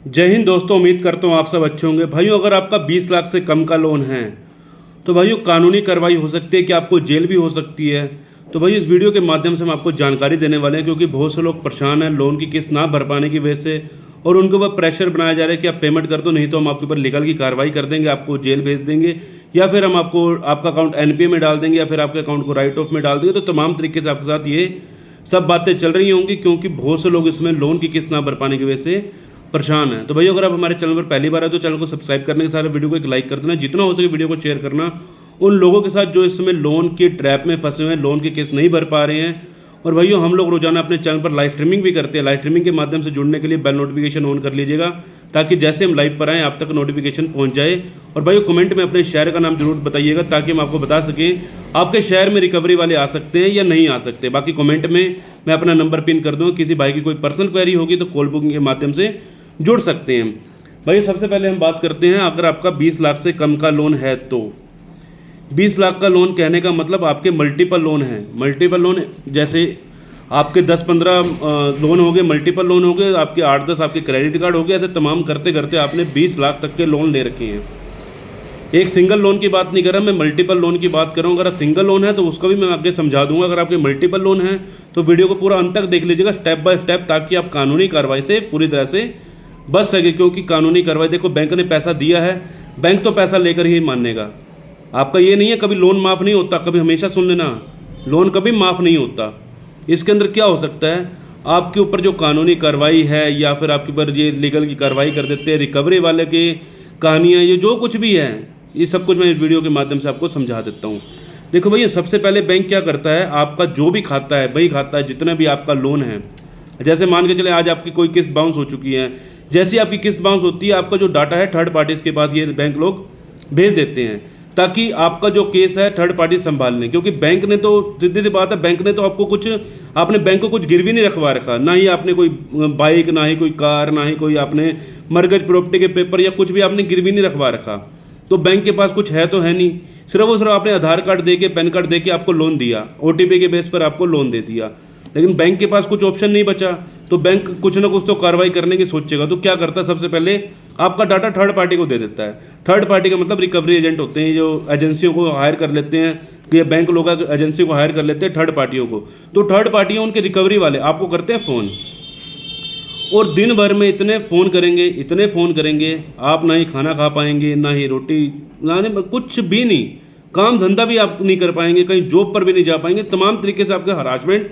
जय हिंद दोस्तों, उम्मीद करता हूँ आप सब अच्छे होंगे। भाइयों, अगर आपका 20 लाख से कम का लोन है तो भाइयों कानूनी कार्रवाई हो सकती है कि आपको जेल भी हो सकती है। तो भाई इस वीडियो के माध्यम से हम आपको जानकारी देने वाले हैं, क्योंकि बहुत से लोग परेशान हैं लोन की किस्त ना भर पाने की वजह से, और उनके ऊपर प्रेशर बनाया जा रहा है कि आप पेमेंट कर दो, नहीं तो हम आपके ऊपर लीगल की कार्रवाई कर देंगे, आपको जेल भेज देंगे, या फिर हम आपको आपका अकाउंट एनपीए में डाल देंगे, या फिर आपके अकाउंट को राइट ऑफ में डाल देंगे। तो तमाम तरीके से आपके साथ ये सब बातें चल रही होंगी, क्योंकि बहुत से लोग इसमें लोन की किस्त ना भर पाने की वजह से परेशान है। तो भाई अगर आप हमारे चैनल पर पहली बार है तो चैनल को सब्सक्राइब करने के साथ वीडियो को एक लाइक कर देना, जितना हो सके वीडियो को शेयर करना उन लोगों के साथ जो इस समय लोन के ट्रैप में फंसे हुए हैं, लोन की किस्त नहीं भर पा रहे हैं। और भाइयों, हम लोग रोजाना अपने चैनल पर लाइव स्ट्रीमिंग भी करते हैं। लाइव स्ट्रीमिंग के माध्यम से जुड़ने के लिए बेल नोटिफिकेशन ऑन कर लीजिएगा, ताकि जैसे हम लाइव पर आएँ आप तक नोटिफिकेशन पहुंच जाए। और भाइयों, कमेंट में अपने शहर का नाम जरूर बताइएगा, ताकि हम आपको बता सकें आपके शहर में रिकवरी वाले आ सकते हैं या नहीं आ सकते। बाकी कमेंट में मैं अपना नंबर पिन कर दूँगा, किसी भाई की कोई पर्सनल क्वेरी होगी तो कॉल बुकिंग के माध्यम से जुड़ सकते हैं। भाई सबसे पहले हम बात करते हैं, अगर आपका 20 लाख से कम का लोन है तो 20 लाख का लोन कहने का मतलब आपके मल्टीपल लोन हैं। मल्टीपल लोन जैसे आपके 10-15 लोन हो गए, मल्टीपल लोन हो गए, आपके 8-10 आपके क्रेडिट कार्ड हो गए, ऐसे तमाम करते करते आपने 20 लाख तक के लोन ले रखे हैं। एक सिंगल लोन की बात नहीं कर रहा मैं, मल्टीपल लोन की बात कर रहा हूँ। अगर सिंगल लोन है तो उसका भी मैं आगे समझा दूंगा। अगर आपके मल्टीपल लोन है तो वीडियो को पूरा अंत तक देख लीजिएगा, स्टेप बाय स्टेप, ताकि आप कानूनी कार्रवाई से पूरी तरह से बच सके। क्योंकि कानूनी कार्रवाई, देखो बैंक ने पैसा दिया है, बैंक तो पैसा लेकर ही मानेगा। आपका ये नहीं है कभी लोन माफ़ नहीं होता, कभी हमेशा सुन लेना, लोन कभी माफ़ नहीं होता। इसके अंदर क्या हो सकता है, आपके ऊपर जो कानूनी कार्रवाई है या फिर आपके ऊपर ये लीगल की कार्रवाई कर देते हैं, रिकवरी वाले की कहानियाँ, ये जो कुछ भी है, ये सब कुछ मैं इस वीडियो के माध्यम से आपको समझा देता हूँ। देखो भैया, सबसे पहले बैंक क्या करता है, आपका जो भी खाता है, बही खाता है, जितना भी आपका लोन है, जैसे मान के चले आज आपकी कोई किस्त बाउंस हो चुकी है, जैसी आपकी किस्त बाउंस होती है, आपका जो डाटा है थर्ड पार्टीज के पास ये बैंक लोग भेज देते हैं, ताकि आपका जो केस है थर्ड पार्टी संभाल लें। क्योंकि बैंक ने तो, सीधी सी बात है, बैंक ने तो आपको कुछ, आपने बैंक को कुछ गिरवी नहीं रखवा रखा, ना ही आपने कोई बाइक, ना ही कोई कार, ना ही कोई आपने मर्गेज प्रॉपर्टी के पेपर या कुछ भी आपने गिरवी नहीं रखवा रखा। तो बैंक के पास कुछ है तो है नहीं, सिर्फ वो सिर्फ आपने आधार कार्ड दे के, पैन कार्ड दे के आपको लोन दिया, ओटीपी के बेस पर आपको लोन दे दिया, लेकिन बैंक के पास कुछ ऑप्शन नहीं बचा। तो बैंक कुछ ना कुछ तो कार्रवाई करने की सोचेगा। तो क्या करता है, सबसे पहले आपका डाटा थर्ड पार्टी को दे देता है। थर्ड पार्टी का मतलब रिकवरी एजेंट होते हैं, जो एजेंसियों को हायर कर लेते हैं, कि बैंक लोग एजेंसी को हायर कर लेते हैं थर्ड पार्टियों को। तो थर्ड पार्टियाँ उनके रिकवरी वाले आपको करते हैं फ़ोन, और दिन भर में इतने फ़ोन करेंगे, इतने फ़ोन करेंगे, आप ना ही खाना खा पाएंगे, ना ही रोटी, ना ही कुछ भी नहीं, काम धंधा भी आप नहीं कर पाएंगे, कहीं जॉब पर भी नहीं जा पाएंगे। तमाम तरीके से आपका हरासमेंट,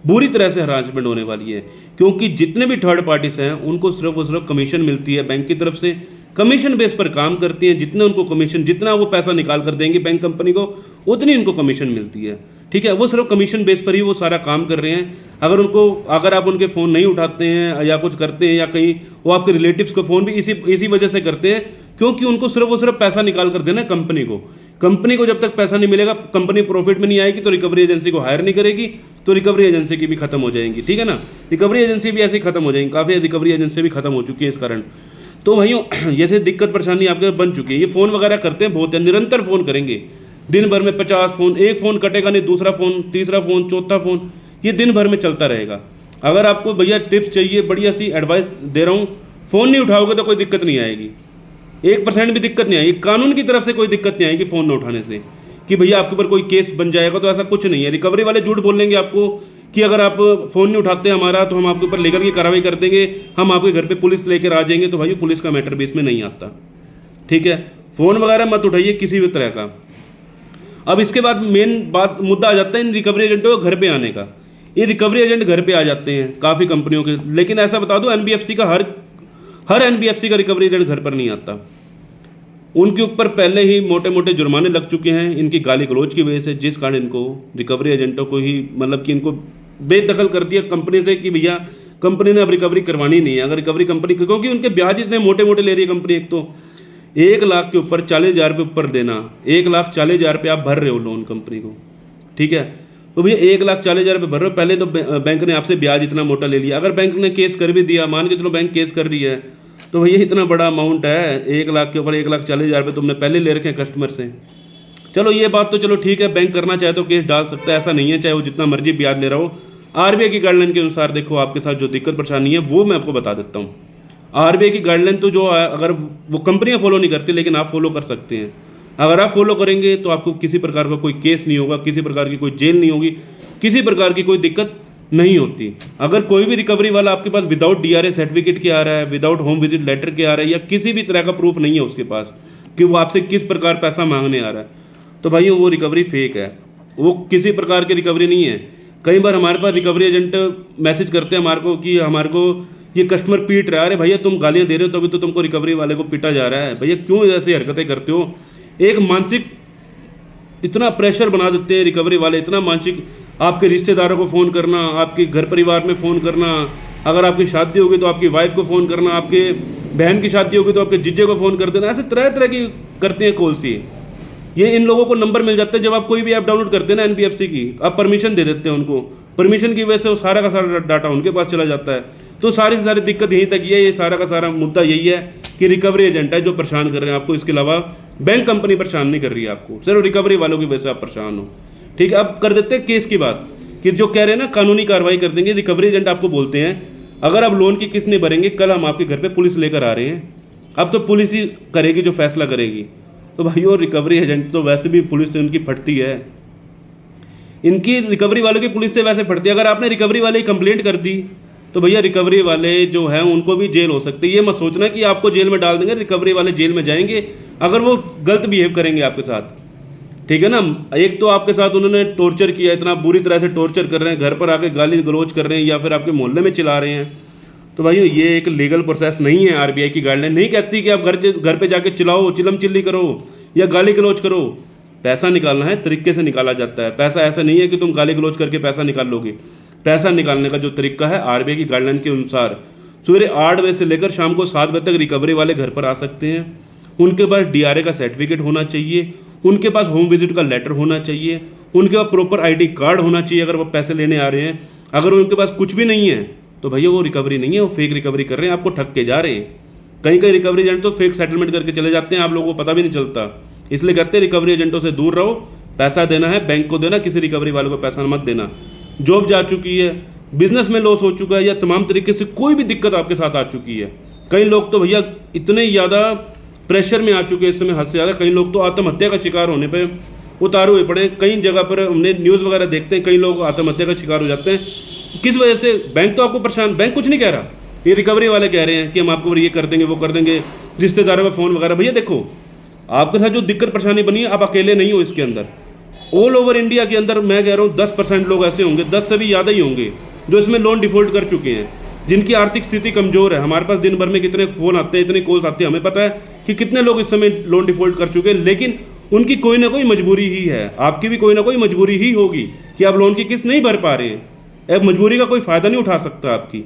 बुरी तरह से हरासमेंट होने वाली है। क्योंकि जितने भी थर्ड पार्टीज हैं उनको सिर्फ और सिर्फ कमीशन मिलती है बैंक की तरफ से, कमीशन बेस पर काम करती हैं। जितने उनको कमीशन, जितना वो पैसा निकाल कर देंगे बैंक कंपनी को, उतनी उनको कमीशन मिलती है। ठीक है, वो सिर्फ कमीशन बेस पर ही वो सारा काम कर रहे हैं। अगर आप उनके फ़ोन नहीं उठाते हैं या कुछ करते हैं, या कहीं वो आपके रिलेटिव्स को फ़ोन भी इसी वजह से करते हैं, क्योंकि उनको सिर्फ और सिर्फ पैसा निकाल कर देना है कंपनी को। कंपनी को जब तक पैसा नहीं मिलेगा, कंपनी प्रॉफिट में नहीं आएगी, तो रिकवरी एजेंसी को हायर नहीं करेगी, तो रिकवरी एजेंसी की भी खत्म हो जाएंगी। ठीक है ना, रिकवरी एजेंसी भी ऐसे ही खत्म हो जाएंगी, काफ़ी रिकवरी एजेंसी भी खत्म हो चुकी है इस कारण। तो भाइयों, जैसे दिक्कत परेशानी आपके बन चुकी है, ये फ़ोन वगैरह करते हैं बहुत है, निरंतर फ़ोन करेंगे, दिन भर में 50 फ़ोन, एक फ़ोन कटेगा नहीं, दूसरा फ़ोन, तीसरा फ़ोन, चौथा फ़ोन, ये दिन भर में चलता रहेगा। अगर आपको भैया टिप्स चाहिए, बढ़िया सी एडवाइस दे रहा हूँ, फ़ोन नहीं उठाओगे तो कोई दिक्कत नहीं आएगी, 1% भी दिक्कत नहीं आएगी, कानून की तरफ से कोई दिक्कत नहीं आएगी फ़ोन न उठाने से, कि भैया आपके ऊपर कोई केस बन जाएगा, तो ऐसा कुछ नहीं है। रिकवरी वाले झूठ बोलेंगे आपको कि अगर आप फ़ोन नहीं उठाते हमारा, तो हम आपके ऊपर लीगल की कार्रवाई कर देंगे, हम आपके घर पे पुलिस लेकर आ जाएंगे। तो भाई पुलिस का मैटर भी इसमें नहीं आता। ठीक है, फ़ोन वगैरह मत उठाइए किसी भी तरह का। अब इसके बाद मेन बात, मुद्दा आ जाता है इन रिकवरी एजेंटों को घर पे आने का। ये रिकवरी एजेंट घर पे आ जाते हैं काफ़ी कंपनियों के, लेकिन ऐसा बता दो, एनबीएफसी का हर एनबीएफसी का रिकवरी एजेंट घर पर नहीं आता। उनके ऊपर पहले ही मोटे मोटे जुर्माने लग चुके हैं इनकी गाली गलौज की वजह से, जिस कारण इनको रिकवरी एजेंटों को ही, मतलब कि इनको बेदखल कर दिया कंपनी से, कि भैया कंपनी ने अब रिकवरी करवानी नहीं है। अगर रिकवरी कंपनी, क्योंकि उनके ब्याज इतने मोटे मोटे ले रही है कंपनी, एक तो 1 लाख के ऊपर 40,000 रुपये ऊपर देना, 1,40,000 रुपये आप भर रहे हो लोन कंपनी को। ठीक है, तो भैया 1,40,000 रुपये भर रहे हो, पहले तो बैंक ने आपसे ब्याज इतना मोटा ले लिया। अगर बैंक ने केस कर भी दिया, मान के चलो बैंक केस कर रही है, तो भैया इतना बड़ा अमाउंट है, 1 लाख के ऊपर 1,40,000 रुपये तुमने पहले ले रखे हैं कस्टमर से। चलो ये बात तो चलो ठीक है, बैंक करना चाहे तो केस डाल सकता है, ऐसा नहीं है, चाहे वो जितना मर्जी ब्याज ले रहा हो। आरबीआई की गाइडलाइन के अनुसार देखो आपके साथ जो दिक्कत परेशानी है वो मैं आपको बता देता हूँ। आरबीआई की गाइडलाइन तो जो अगर वो कंपनियां फॉलो नहीं करती, लेकिन आप फॉलो कर सकते हैं। अगर आप फॉलो करेंगे तो आपको किसी प्रकार का कोई केस नहीं होगा, किसी प्रकार की कोई जेल नहीं होगी, किसी प्रकार की कोई दिक्कत नहीं होती। अगर कोई भी रिकवरी वाला आपके पास विदाउट डीआरए सर्टिफिकेट के आ रहा है, विदाउट होम विजिट लेटर के आ रहा है, या किसी भी तरह का प्रूफ नहीं है उसके पास कि वो आपसे किस प्रकार पैसा मांगने आ रहा है, तो भाई वो रिकवरी फेक है, वो किसी प्रकार की रिकवरी नहीं है। कई बार हमारे पास रिकवरी एजेंट मैसेज करते हैं हमारे को कि हमारे को ये कस्टमर पीट रहा है। अरे भैया तुम गालियाँ दे रहे हो, तभी तो तुमको रिकवरी वाले को पीटा जा रहा है। भैया क्यों ऐसी हरकतें करते हो? एक मानसिक इतना प्रेशर बना देते हैं रिकवरी वाले, इतना मानसिक, आपके रिश्तेदारों को फ़ोन करना, आपके घर परिवार में फ़ोन करना, अगर आपकी शादी होगी तो आपकी वाइफ को फ़ोन करना, आपके बहन की शादी होगी तो आपके जीजे को फ़ोन कर देना, ऐसे तरह तरह की करते हैं कॉल्स। ये इन लोगों को नंबर मिल जाता है जब आप कोई भी ऐप डाउनलोड करते हैं ना एनबीएफसी की, आप परमिशन दे देते हैं उनको, परमिशन की वजह से वो सारा का सारा डाटा उनके पास चला जाता है। तो सारी से सारी दिक्कत यहीं तक ये सारा का सारा मुद्दा यही है कि रिकवरी एजेंट है जो परेशान कर रहे हैं आपको, इसके अलावा बैंक कंपनी परेशान नहीं कर रही है आपको, सिर्फ रिकवरी वालों की वजह से आप परेशान हो। ठीक है, अब कर देते हैं केस की बात, कि जो कह रहे हैं ना कानूनी कार्रवाई कर देंगे। रिकवरी एजेंट आपको बोलते हैं अगर आप लोन की किस्त नहीं भरेंगे, कल हम आपके घर पे पुलिस लेकर आ रहे हैं। अब तो पुलिस ही करेगी जो फैसला करेगी। तो भाई और रिकवरी एजेंट तो वैसे भी पुलिस से उनकी फटती है, इनकी रिकवरी वालों की पुलिस से वैसे फटती है। अगर आपने रिकवरी वाले की कंप्लेंट कर दी तो भैया रिकवरी वाले जो हैं उनको भी जेल हो सकती है। ये मत सोचना कि आपको जेल में डाल देंगे, रिकवरी वाले जेल में जाएंगे अगर वो गलत बिहेव करेंगे आपके साथ। ठीक है ना, एक तो आपके साथ उन्होंने टॉर्चर किया, इतना बुरी तरह से टॉर्चर कर रहे हैं, घर पर आके गाली गलौज कर रहे हैं या फिर आपके मोहल्ले में चिल्ला रहे हैं, तो भाई ये एक लीगल प्रोसेस नहीं है। आरबीआई की गाइडलाइन नहीं कहती कि आप घर पे जाके चिल्लाओ, चिल्लम चिल्ली करो या गाली गलौज करो। पैसा निकालना है, तरीके से निकाला जाता है पैसा। ऐसा नहीं है कि तुम गाली गलौज करके पैसा निकाल लोगे। पैसा निकालने का जो तरीका है आरबीआई की गाइडलाइन के अनुसार, सुबह 8 बजे से लेकर शाम को 7 बजे तक रिकवरी वाले घर पर आ सकते हैं। उनके पास डीआरए का सर्टिफिकेट होना चाहिए, उनके पास होम विजिट का लेटर होना चाहिए, उनके पास प्रॉपर आईडी कार्ड होना चाहिए अगर वो पैसे लेने आ रहे हैं। अगर उनके पास कुछ भी नहीं है तो भैया वो रिकवरी नहीं है, वो फेक रिकवरी कर रहे हैं, आपको ठग के जा रहे हैं। कई कई रिकवरी एजेंट तो फेक सेटलमेंट करके चले जाते हैं, आप लोगों को पता भी नहीं चलता। इसलिए कहते हैं रिकवरी एजेंटों से दूर रहो, पैसा देना है बैंक को देना, किसी रिकवरी वाले को पैसा मत देना। जॉब जा चुकी है, बिजनेस में लॉस हो चुका है या तमाम तरीके से कोई भी दिक्कत आपके साथ आ चुकी है। कई लोग तो भैया इतने ज़्यादा प्रेशर में आ चुके हैं इस समय, हद से ज़्यादा। कई लोग तो आत्महत्या का शिकार होने पे उतारू हुए पड़े। कई जगह पर हमने न्यूज़ वगैरह देखते हैं, कई लोग आत्महत्या का शिकार हो जाते हैं। किस वजह से? बैंक तो आपको परेशान, बैंक कुछ नहीं कह रहा, ये रिकवरी वाले कह रहे हैं कि हम आपको ये कर देंगे वो कर देंगे, रिश्तेदारों का फ़ोन वगैरह। भैया देखो, आपके साथ जो दिक्कत परेशानी बनी है, आप अकेले नहीं हो इसके अंदर। ऑल ओवर इंडिया के अंदर मैं कह रहा हूँ 10% लोग ऐसे होंगे, 10 से भी ज़्यादा ही होंगे जो इसमें लोन डिफ़ॉल्ट कर चुके हैं, जिनकी आर्थिक स्थिति कमज़ोर है। हमारे पास दिन भर में कितने फ़ोन आते हैं, इतने कॉल्स आते हैं, हमें पता है कि कितने लोग इस समय लोन डिफ़ॉल्ट कर चुके हैं। लेकिन उनकी कोई ना कोई मजबूरी ही है, आपकी भी कोई ना कोई मजबूरी ही होगी कि आप लोन की किस्त नहीं भर पा रहे हैं। अब मजबूरी का कोई फ़ायदा नहीं उठा सकता आपकी।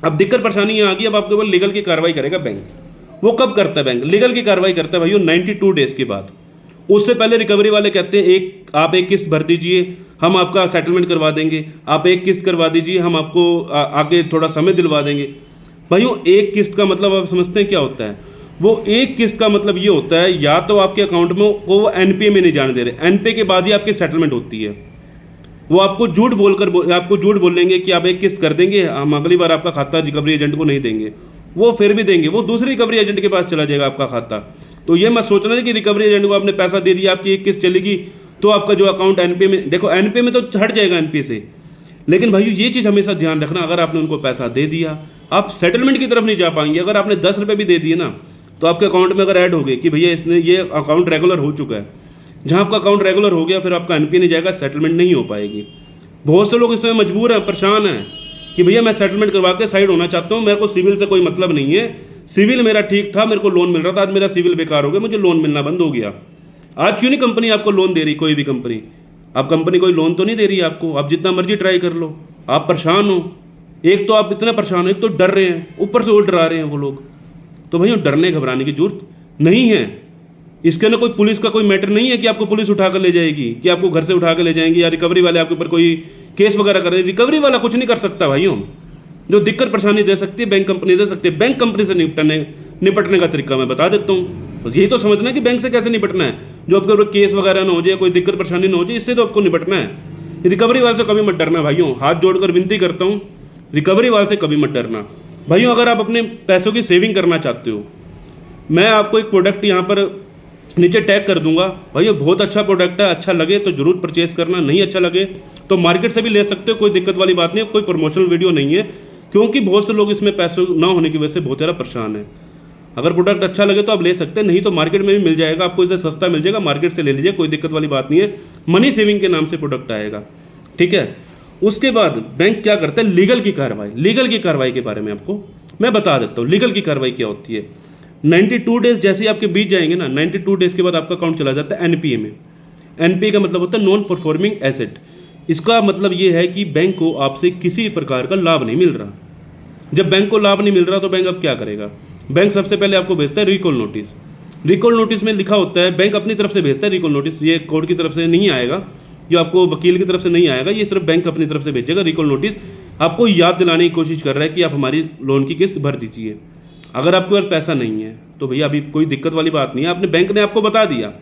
अब दिक्कत परेशानी यहाँ आ गई, अब आपके ऊपर लीगल की कार्रवाई करेगा बैंक। वो कब करता है बैंक? लीगल की कार्रवाई करता है भाई 92 डेज़ के बाद। उससे पहले रिकवरी वाले कहते हैं आप एक किस्त भर दीजिए, हम आपका सेटलमेंट करवा देंगे, आप एक किस्त करवा दीजिए, हम आपको आगे थोड़ा समय दिलवा देंगे। भाइयों एक किस्त का मतलब आप समझते हैं क्या होता है? वो एक किस्त का मतलब ये होता है या तो आपके अकाउंट में वो एनपीए में नहीं जाने दे रहे, एनपीए के बाद ही आपकी सेटलमेंट होती है। वो आपको आपको झूठ बोलेंगे कि आप एक किस्त कर देंगे, हम अगली बार आपका खाता रिकवरी एजेंट को नहीं देंगे। वो फिर भी देंगे, वो दूसरे रिकवरी एजेंट के पास चला जाएगा आपका खाता। तो ये मत सोचना है कि रिकवरी एजेंट को आपने पैसा दे दिया, आपकी एक किस्त चलेगी तो आपका जो अकाउंट एनपीए में, देखो एनपीए में तो हट जाएगा एनपीए से। लेकिन भाई ये चीज़ हमेशा ध्यान रखना, अगर आपने उनको पैसा दे दिया आप सेटलमेंट की तरफ नहीं जा पाएंगे। अगर आपने 10 रुपये भी दे दिए ना तो आपके अकाउंट में अगर ऐड हो गए कि भैया इसने ये अकाउंट रेगुलर हो चुका है, जहाँ आपका अकाउंट रेगुलर हो गया फिर आपका एनपीए नहीं जाएगा, सेटलमेंट नहीं हो पाएगी। बहुत से लोग इसमें मजबूर हैं, परेशान हैं कि भैया मैं सेटलमेंट करवा के साइड होना चाहता हूँ, मेरे को सिविल से कोई मतलब नहीं है, सिविल मेरा ठीक था, मेरे को लोन मिल रहा था, आज मेरा सिविल बेकार हो गया, मुझे लोन मिलना बंद हो गया। आज क्यों नहीं कंपनी आपको लोन दे रही? कोई भी कंपनी, अब कंपनी कोई लोन तो नहीं दे रही आपको, आप जितना मर्जी ट्राई कर लो, आप परेशान हो। एक तो आप इतना परेशान हो, एक तो डर रहे हैं, ऊपर से और डरा रहे हैं वो लोग। तो भैया डरने घबराने की जरूरत नहीं है। इसके अंदर कोई पुलिस का कोई मैटर नहीं है कि आपको पुलिस उठा कर ले जाएगी, कि आपको घर से उठा कर ले जाएंगे या रिकवरी वाले आपके ऊपर कोई केस वगैरह कर रहे हैं। रिकवरी वाला कुछ नहीं कर सकता भाइयों। जो दिक्कत परेशानी दे सकती है बैंक कंपनी दे सकती है। बैंक कंपनी से निपटने का तरीका मैं बता देता हूँ। बस यही तो समझना कि बैंक से कैसे निपटना है, जो आपके ऊपर केस वगैरह ना हो जाए, कोई दिक्कत परेशानी ना हो जाए, इससे तो आपको निपटना है। रिकवरी वाले से कभी मत डरना भाइयों, हाथ जोड़कर विनती करता हूँ, रिकवरी वाले से कभी मत डरना। भाइयों अगर आप अपने पैसों की सेविंग करना चाहते हो, मैं आपको एक प्रोडक्ट यहाँ पर नीचे टैग कर दूंगा। भाइयों बहुत अच्छा प्रोडक्ट है, अच्छा लगे तो जरूर परचेज करना, नहीं अच्छा लगे तो मार्केट से भी ले सकते हो, कोई दिक्कत वाली बात नहीं है। कोई प्रमोशनल वीडियो नहीं है, क्योंकि बहुत से लोग इसमें पैसों ना होने की वजह से बहुत ज़्यादा परेशान है। अगर प्रोडक्ट अच्छा लगे तो आप ले सकते हैं, नहीं तो मार्केट में भी मिल जाएगा, आपको इसे सस्ता मिल जाएगा, मार्केट से ले लीजिए, कोई दिक्कत वाली बात नहीं है। मनी सेविंग के नाम से प्रोडक्ट आएगा, ठीक है। उसके बाद बैंक क्या करता है, लीगल की कार्रवाई। लीगल की कार्रवाई के बारे में आपको मैं बता देता हूँ, लीगल की कार्रवाई क्या होती है। 92 डेज जैसे ही आपके बीत जाएंगे ना, 92 डेज के बाद आपका अकाउंट चला जाता है एनपीए में। एनपीए का मतलब होता है नॉन परफॉर्मिंग एसेट। इसका मतलब ये है कि बैंक को आपसे किसी प्रकार का लाभ नहीं मिल रहा। जब बैंक को लाभ नहीं मिल रहा तो बैंक अब क्या करेगा, बैंक सबसे पहले आपको भेजता है रिकॉल नोटिस। रिकॉल नोटिस में लिखा होता है, बैंक अपनी तरफ से भेजता है रिकॉल नोटिस, ये कोर्ट की तरफ से नहीं आएगा, जो आपको वकील की तरफ से नहीं आएगा, ये सिर्फ बैंक अपनी तरफ से भेजेगा। रिकॉल नोटिस आपको याद दिलाने की कोशिश कर रहा है कि आप हमारी लोन की किस्त भर दीजिए। अगर आपके पास पैसा नहीं है तो भैया अभी कोई दिक्कत वाली बात नहीं है, आपने बैंक ने आपको बता दिया,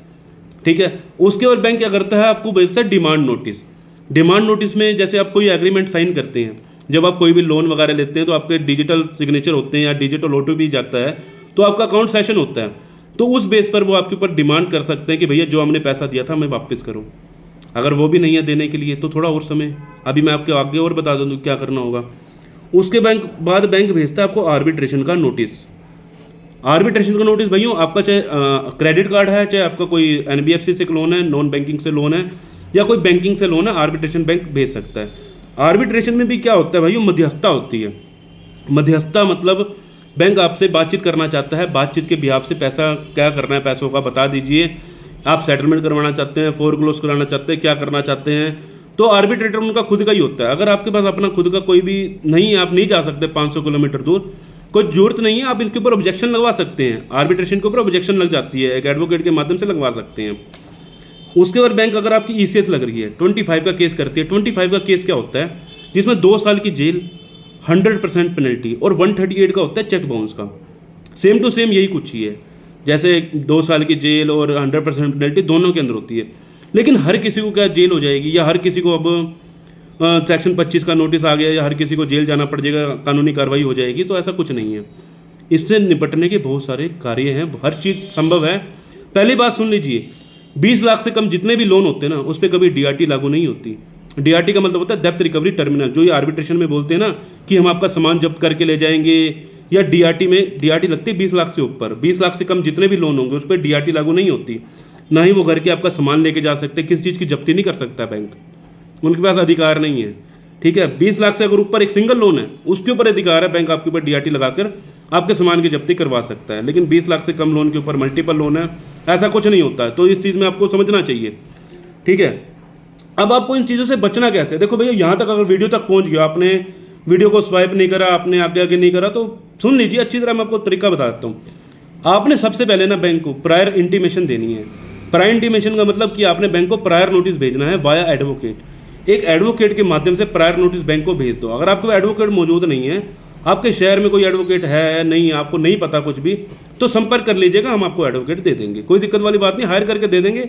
ठीक है। उसके बाद बैंक क्या करता है, आपको भेजता है डिमांड नोटिस। डिमांड नोटिस में जैसे आप कोई एग्रीमेंट साइन करते हैं, जब आप कोई भी लोन वगैरह लेते हैं तो आपके डिजिटल सिग्नेचर होते हैं या डिजिटल ओटीपी जाता है तो आपका अकाउंट सेशन होता है, तो उस बेस पर वो आपके ऊपर डिमांड कर सकते हैं कि भैया जो हमने पैसा दिया था मैं वापस करूँ। अगर वो भी नहीं है देने के लिए तो थोड़ा और समय, अभी मैं आपके आगे और बता दूँ क्या करना होगा। उसके बाद बैंक भेजता है आपको आर्बिट्रेशन का नोटिस। आर्बिट्रेशन का नोटिस भैया आपका चाहे क्रेडिट कार्ड है, चाहे आपका कोई एनबीएफसी से लोन है, नॉन बैंकिंग से लोन है या कोई बैंकिंग से लोन है, आर्बिट्रेशन बैंक भेज सकता है। आर्बिट्रेशन में भी क्या होता है भाइयों, मध्यस्थता होती है। मध्यस्थता मतलब बैंक आपसे बातचीत करना चाहता है, बातचीत के बिहाफ से पैसा क्या करना है, पैसों का बता दीजिए, आप सेटलमेंट करवाना चाहते हैं, फोरक्लोज कराना चाहते हैं, क्या करना चाहते हैं, तो आर्बिट्रेटर उनका खुद का ही होता है। अगर आपके पास अपना खुद का कोई भी नहीं है, आप नहीं जा सकते 500 किलोमीटर दूर, कोई जरूरत नहीं है, आप इसके ऊपर ऑब्जेक्शन लगवा सकते हैं। आर्बिट्रेशन के ऊपर ऑब्जेक्शन लग जाती है, एक एडवोकेट के माध्यम से लगवा सकते हैं। उसके बाद बैंक अगर आपकी ईसीएस लग रही है, 25 का केस करती है। 25 का केस क्या होता है, जिसमें 2 साल की जेल, 100% पेनल्टी, और 138 का होता है चेक बाउंस का। सेम टू सेम यही कुछ ही है, जैसे 2 साल की जेल और 100% पेनल्टी दोनों के अंदर होती है। लेकिन हर किसी को क्या जेल हो जाएगी, या हर किसी को अब सेक्शन 25 का नोटिस आ गया या हर किसी को जेल जाना पड़ जाएगा, कानूनी कार्रवाई हो जाएगी, तो ऐसा कुछ नहीं है। इससे निपटने के बहुत सारे कार्य हैं, हर चीज़ संभव है। पहली बात सुन लीजिए, 20 लाख से कम जितने भी लोन होते हैं ना, उस पर कभी डीआरटी लागू नहीं होती। डीआरटी का मतलब होता है डेप्थ रिकवरी टर्मिनल, जो ये आर्बिट्रेशन में बोलते हैं ना कि हम आपका सामान जब्त करके ले जाएंगे, या डीआरटी में डीआरटी लगती है 20 लाख से ऊपर। 20 लाख से कम जितने भी लोन होंगे उस पर डीआरटी लागू नहीं होती, ना ही वो घर के आपका सामान लेके जा सकते, किसी चीज़ की जब्ती नहीं कर सकता बैंक, उनके पास अधिकार नहीं है, ठीक है। 20 लाख से अगर ऊपर एक सिंगल लोन है उसके ऊपर अधिकार है, बैंक आपके ऊपर डीआरटी लगाकर आपके सामान की जब्ती करवा सकता है। लेकिन 20 लाख से कम लोन के ऊपर मल्टीपल लोन है, ऐसा कुछ नहीं होता है। तो इस चीज़ में आपको समझना चाहिए, ठीक है। अब आपको इन चीज़ों से बचना कैसे, देखो भैया यहाँ तक अगर वीडियो तक पहुँच गया, आपने वीडियो को स्वाइप नहीं करा, आपने आगे आगे नहीं करा, तो सुन लीजिए अच्छी तरह, मैं आपको तरीका बता देता हूँ। आपने सबसे पहले ना बैंक को प्रायर इंटीमेशन देनी है। प्रायर इंटीमेशन का मतलब कि आपने बैंक को प्रायर नोटिस भेजना है वाया एडवोकेट। एक एडवोकेट के माध्यम से प्रायर नोटिस बैंक को भेज दो। अगर आपको एडवोकेट मौजूद नहीं है, आपके शहर में कोई एडवोकेट है नहीं, आपको नहीं पता कुछ भी, तो संपर्क कर लीजिएगा, हम आपको एडवोकेट दे देंगे, कोई दिक्कत वाली बात नहीं, हायर करके दे देंगे।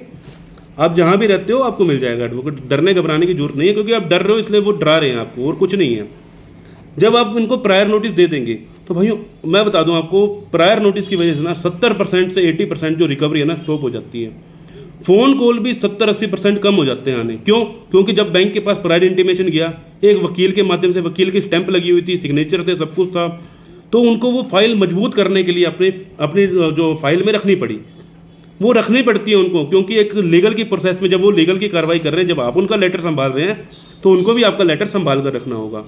आप जहाँ भी रहते हो आपको मिल जाएगा एडवोकेट, डरने घबराने की जरूरत नहीं है, क्योंकि आप डर रहे हो इसलिए वो डरा रहे हैं आपको, और कुछ नहीं है। जब आप इनको प्रायर नोटिस दे देंगे तो भाइयों मैं बता दूं आपको, प्रायर नोटिस की वजह से ना 70% से 80% जो रिकवरी है ना स्टॉप हो जाती है। फ़ोन कॉल भी 70-80% कम हो जाते हैं आने। क्यों? क्योंकि जब बैंक के पास प्रायर इंटीमेशन गया, एक वकील के माध्यम से, वकील की स्टैंप लगी हुई थी, सिग्नेचर थे, सब कुछ था, तो उनको वो फाइल मजबूत करने के लिए अपनी जो फाइल में रखनी पड़ी, वो रखनी पड़ती है उनको, क्योंकि एक लीगल की प्रोसेस में जब वो लीगल की कार्रवाई कर रहे हैं, जब आप उनका लेटर संभाल रहे हैं तो उनको भी आपका लेटर संभाल कर रखना होगा,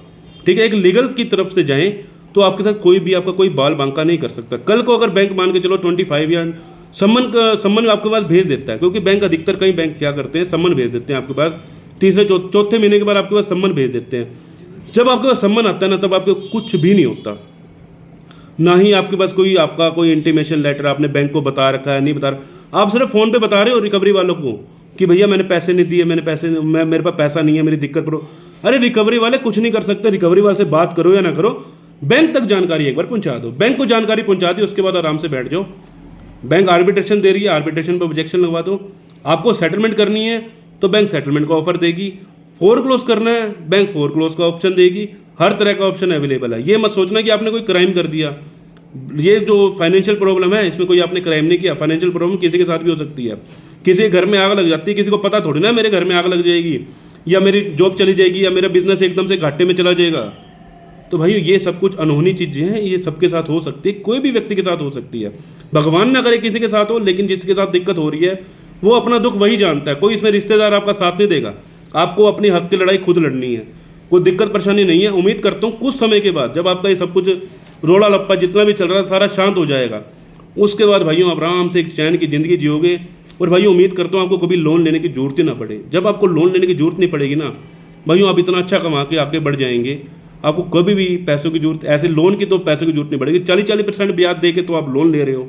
ठीक है। एक लीगल की तरफ से जाएं तो आपके साथ कोई भी आपका कोई बाल बांका नहीं कर सकता। कल को अगर बैंक मान के चलो 25 या सम्मन आपके पास भेज देता है, क्योंकि बैंक अधिकतर कई बैंक क्या करते हैं, सम्मन भेज देते हैं आपके पास, तीसरे चौथे महीने के बाद आपके पास सम्मन भेज देते हैं। जब आपके पास सम्मन आता है ना, तब आपको कुछ भी नहीं होता, ना ही आपके पास कोई आपका कोई इंटीमेशन लेटर आपने बैंक को बता रखा है, नहीं बता रहा, आप सिर्फ फ़ोन पे बता रहे हो रिकवरी वालों को कि भैया मैंने पैसे नहीं दिए, मेरे पास पैसा नहीं है, मेरी दिक्कत करो। अरे रिकवरी वाले कुछ नहीं कर सकते, रिकवरी वाले से बात करो या ना करो, बैंक तक जानकारी एक बार पहुंचा दो। बैंक को जानकारी पहुंचा दी, उसके बाद आराम से बैठ जाओ। बैंक आर्बिट्रेशन दे रही है, आर्बिट्रेशन पर ऑब्जेक्शन लगवा दो। आपको सेटलमेंट करनी है तो बैंक सेटलमेंट का ऑफर देगी, फोरक्लोज करना है बैंक फोरक्लोज का ऑप्शन देगी। हर तरह का ऑप्शन अवेलेबल है। ये मत सोचना कि आपने कोई क्राइम कर दिया। ये जो फाइनेंशियल प्रॉब्लम है, इसमें कोई आपने क्राइम नहीं किया। फाइनेंशियल प्रॉब्लम किसी के साथ भी हो सकती है। किसी के घर में आग लग जाती है, किसी को पता थोड़ी ना मेरे घर में आग लग जाएगी, या मेरी जॉब चली जाएगी, या मेरा बिजनेस एकदम से घाटे में चला जाएगा। तो भाई ये सब कुछ अनहोनी चीज़ें हैं, ये सबके साथ हो सकती है, कोई भी व्यक्ति के साथ हो सकती है। भगवान ना करे किसी के साथ हो, लेकिन जिसके साथ दिक्कत हो रही है वो अपना दुख वही जानता है। कोई इसमें रिश्तेदार आपका साथ नहीं देगा। आपको अपनी हक की लड़ाई खुद लड़नी है। कोई दिक्कत परेशानी नहीं है। उम्मीद करता हूँ कुछ समय के बाद जब आपका ये सब कुछ रोड़ा लप्पा जितना भी चल रहा है सारा शांत हो जाएगा, उसके बाद भाइयों आप आराम से एक चैन की ज़िंदगी जियोगे। और भाइयों उम्मीद करता हूँ आपको कभी लोन लेने की जरूरत ही ना पड़े। जब आपको लोन लेने की जरूरत नहीं पड़ेगी ना भाइयों, आप इतना अच्छा कमा के आगे बढ़ जाएंगे। आपको कभी भी पैसों की जरूरत, ऐसे लोन की तो पैसों की जरूरत नहीं पड़ेगी। 40% ब्याज दे के तो आप लोन ले रहे हो,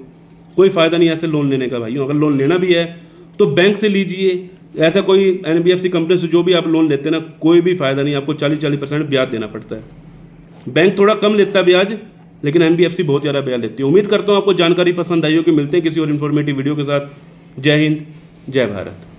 कोई फ़ायदा नहीं ऐसे लोन लेने का भाइयों। अगर लोन लेना भी है तो बैंक से लीजिए। ऐसा कोई NBFC कंपनी से जो भी आप लोन लेते हैं ना, कोई भी फ़ायदा नहीं। आपको 40% ब्याज देना पड़ता है। बैंक थोड़ा कम लेता है ब्याज, लेकिन NBFC बहुत ज़्यादा ब्याज लेती है। उम्मीद करता हूँ आपको जानकारी पसंद आई हो कि मिलते हैं किसी और इन्फॉर्मेटिव वीडियो के साथ। जय हिंद, जय भारत।